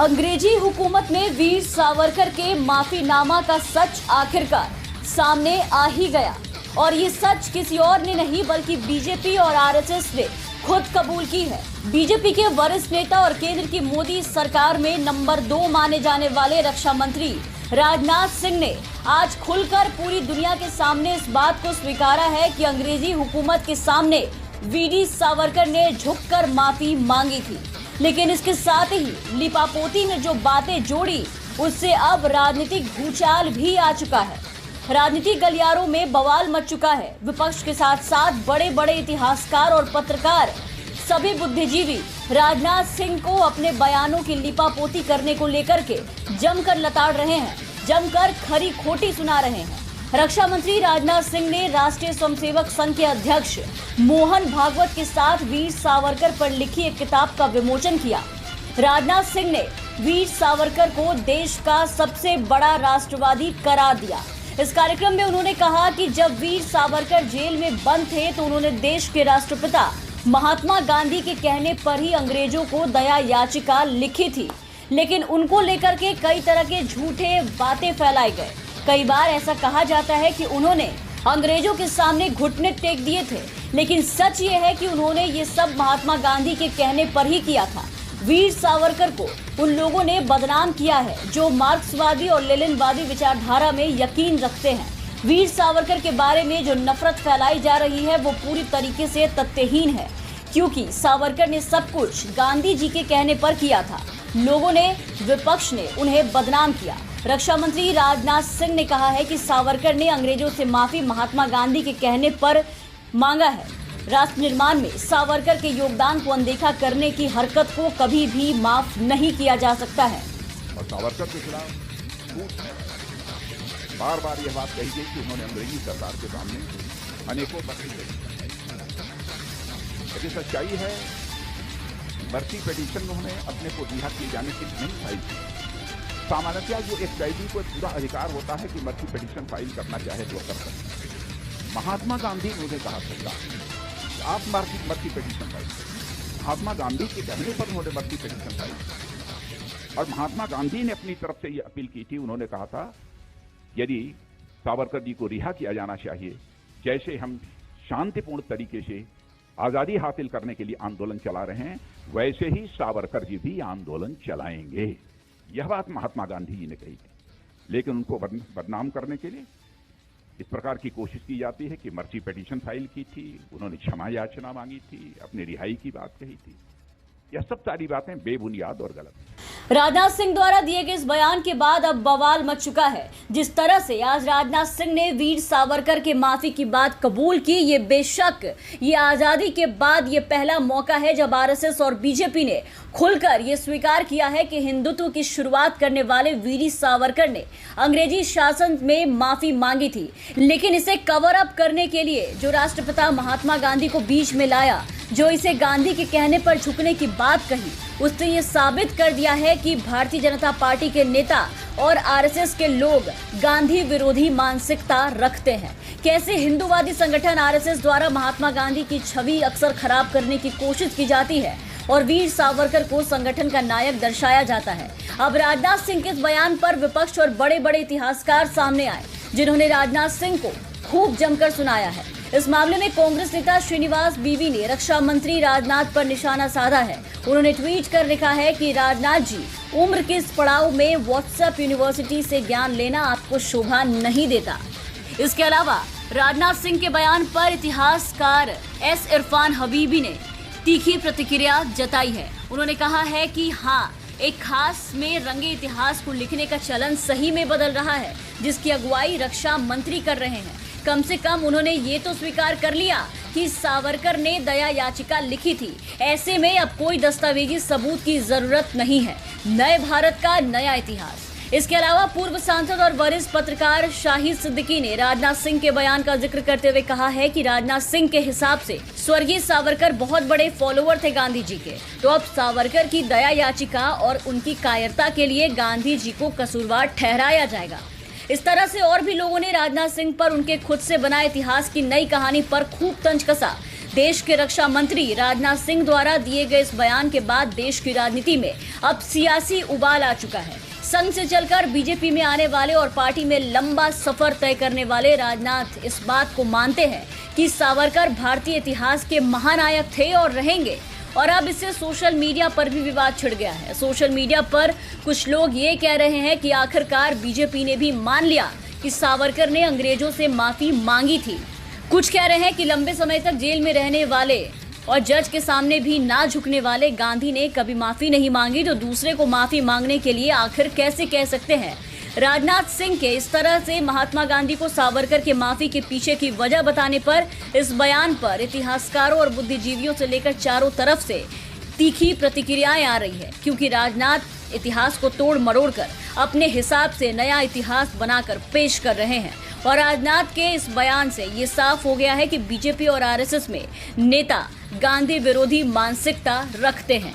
अंग्रेजी हुकूमत में वीर सावरकर के माफीनामा का सच आखिरकार सामने आ ही गया और ये सच किसी और ने नहीं बल्कि बीजेपी और आरएसएस ने खुद कबूल की है। बीजेपी के वरिष्ठ नेता और केंद्र की मोदी सरकार में नंबर 2 माने जाने वाले रक्षा मंत्री राजनाथ सिंह ने आज खुलकर पूरी दुनिया के सामने इस बात को स्वीकारा है कि अंग्रेजी हुकूमत के सामने वीर सावरकर ने झुककर माफी मांगी थी। लेकिन इसके साथ ही लिपापोती ने जो बातें जोड़ी उससे अब राजनीतिक भूचाल भी आ चुका है। राजनीतिक गलियारों में बवाल मच चुका है। विपक्ष के साथ साथ बड़े बड़े इतिहासकार और पत्रकार सभी बुद्धिजीवी राजनाथ सिंह को अपने बयानों की लिपापोती करने को लेकर के जमकर लताड़ रहे हैं, जमकर खरी खोटी सुना रहे हैं। रक्षा मंत्री राजनाथ सिंह ने राष्ट्रीय स्वयंसेवक संघ के अध्यक्ष मोहन भागवत के साथ वीर सावरकर पर लिखी एक किताब का विमोचन किया। राजनाथ सिंह ने वीर सावरकर को देश का सबसे बड़ा राष्ट्रवादी करार दिया। इस कार्यक्रम में उन्होंने कहा कि जब वीर सावरकर जेल में बंद थे तो उन्होंने देश के राष्ट्रपिता महात्मा गांधी के कहने पर ही अंग्रेजों को दया याचिका लिखी थी, लेकिन उनको लेकर के कई तरह के झूठे बातें फैलाए गए। कई बार ऐसा कहा जाता है कि उन्होंने अंग्रेजों के सामने घुटने टेक दिए थे, लेकिन सच ये है कि उन्होंने ये सब महात्मा गांधी के कहने पर ही किया था। वीर सावरकर को उन लोगों ने बदनाम किया है जो मार्क्सवादी और लेनिनवादी विचारधारा में यकीन रखते हैं। वीर सावरकर के बारे में जो नफरत फैलाई जा रही है वो पूरी तरीके से तथ्यहीन है, क्योंकि सावरकर ने सब कुछ गांधी जी के कहने पर किया था। लोगों ने, विपक्ष ने उन्हें बदनाम किया। रक्षा मंत्री राजनाथ सिंह ने कहा है कि सावरकर ने अंग्रेजों से माफी महात्मा गांधी के कहने पर मांगा है। राष्ट्र निर्माण में सावरकर के योगदान को अनदेखा करने की हरकत को कभी भी माफ नहीं किया जा सकता है। और सावरकर के खिलाफ बार बार यह बात कही गई कि उन्होंने अंग्रेजी सरकार के सामने अनेकों बरसी गई। लेकिन सच्चाई है, बरसी पिटीशन उन्होंने अपने को रिहा किए जाने के लिए नहीं फाइल की। सामान्यतः जो एक कैदी को पूरा अधिकार होता है कि मर्सी पिटीशन फाइल करना चाहे तो कर सकते। महात्मा गांधी ने मुझे कहा था आप मर्सी पिटीशन फाइल करें। महात्मा गांधी के कहने पर उन्होंने मर्सी पिटीशन फाइल की और महात्मा गांधी ने अपनी तरफ से ये अपील की थी। उन्होंने कहा था यदि सावरकर जी को रिहा किया जाना चाहिए, जैसे हम शांतिपूर्ण तरीके से आजादी हासिल करने के लिए आंदोलन चला रहे हैं, वैसे ही सावरकर जी भी आंदोलन चलाएंगे। यह बात महात्मा गांधी जी ने कही थी। लेकिन उनको बदनाम करने के लिए इस प्रकार की कोशिश की जाती है कि मर्सी पिटीशन फाइल की थी, उन्होंने क्षमा याचना मांगी थी, अपनी रिहाई की बात कही थी। यह सब सारी बातें बेबुनियाद और गलत हैं। राजनाथ सिंह द्वारा दिए गए इस बयान के बाद अब बवाल मच चुका है। जिस तरह से आज राजनाथ सिंह ने वीर सावरकर के माफी की बात कबूल की, ये बेशक ये आजादी के बाद ये पहला मौका है जब आरएसएस और बीजेपी ने खुलकर ये स्वीकार किया है कि हिंदुत्व की शुरुआत करने वाले वीर सावरकर ने अंग्रेजी शासन में माफी मांगी थी। लेकिन इसे कवर अप करने के लिए जो राष्ट्रपिता महात्मा गांधी को बीच में लाया, जो इसे गांधी के कहने पर झुकने की बात कही, उसने ये साबित कर दिया है कि भारतीय जनता पार्टी के नेता और आरएसएस के लोग गांधी विरोधी मानसिकता रखते हैं। कैसे हिंदूवादी संगठन आरएसएस द्वारा महात्मा गांधी की छवि अक्सर खराब करने की कोशिश की जाती है और वीर सावरकर को संगठन का नायक दर्शाया जाता है। अब राजनाथ सिंह के इस बयान पर विपक्ष और बड़े बड़े इतिहासकार सामने आए, जिन्होंने राजनाथ सिंह को खूब जमकर सुनाया है। इस मामले में कांग्रेस नेता श्रीनिवास बीवी ने रक्षा मंत्री राजनाथ पर निशाना साधा है। उन्होंने ट्वीट कर लिखा है कि राजनाथ जी, उम्र के इस पड़ाव में व्हाट्सएप यूनिवर्सिटी से ज्ञान लेना आपको शोभा नहीं देता। इसके अलावा राजनाथ सिंह के बयान पर इतिहासकार एस इरफान हबीबी ने तीखी प्रतिक्रिया जताई है। उन्होंने कहा है कि हाँ, एक खास में रंगे इतिहास को लिखने का चलन सही में बदल रहा है, जिसकी अगुवाई रक्षा मंत्री कर रहे हैं। कम से कम उन्होंने ये तो स्वीकार कर लिया कि सावरकर ने दया याचिका लिखी थी। ऐसे में अब कोई दस्तावेजी सबूत की जरूरत नहीं है। नए भारत का नया इतिहास। इसके अलावा पूर्व सांसद और वरिष्ठ पत्रकार शाहिद सिद्दीकी ने राजनाथ सिंह के बयान का जिक्र करते हुए कहा है कि राजनाथ सिंह के हिसाब से स्वर्गीय सावरकर बहुत बड़े फॉलोअर थे गांधी जी के, तो अब सावरकर की दया याचिका और उनकी कायरता के लिए गांधी जी को कसूरवार ठहराया जाएगा। इस तरह से और भी लोगों ने राजनाथ सिंह पर उनके खुद से बनाए इतिहास की नई कहानी पर खूब तंज कसा। देश के रक्षा मंत्री राजनाथ सिंह द्वारा दिए गए इस बयान के बाद देश की राजनीति में अब सियासी उबाल आ चुका है। संघ से चलकर बीजेपी में आने वाले और पार्टी में लंबा सफर तय करने वाले राजनाथ इस बात को मानते हैं कि सावरकर भारतीय इतिहास के महानायक थे और रहेंगे। और अब इससे सोशल मीडिया पर भी विवाद छिड़ गया है। सोशल मीडिया पर कुछ लोग ये कह रहे हैं कि आखिरकार बीजेपी ने भी मान लिया कि सावरकर ने अंग्रेजों से माफी मांगी थी। कुछ कह रहे हैं कि लंबे समय तक जेल में रहने वाले और जज के सामने भी ना झुकने वाले गांधी ने कभी माफी नहीं मांगी, तो दूसरे को माफी मांगने के लिए आखिर कैसे कह सकते हैं। राजनाथ सिंह के इस तरह से महात्मा गांधी को सावरकर के माफी के पीछे की वजह बताने पर इस बयान पर इतिहासकारों और बुद्धिजीवियों से लेकर चारों तरफ से तीखी प्रतिक्रियाएं आ रही है, क्योंकि राजनाथ इतिहास को तोड़ मरोड़ कर अपने हिसाब से नया इतिहास बनाकर पेश कर रहे हैं। और राजनाथ के इस बयान से ये साफ हो गया है कि बीजेपी और आरएसएस में नेता गांधी विरोधी मानसिकता रखते हैं।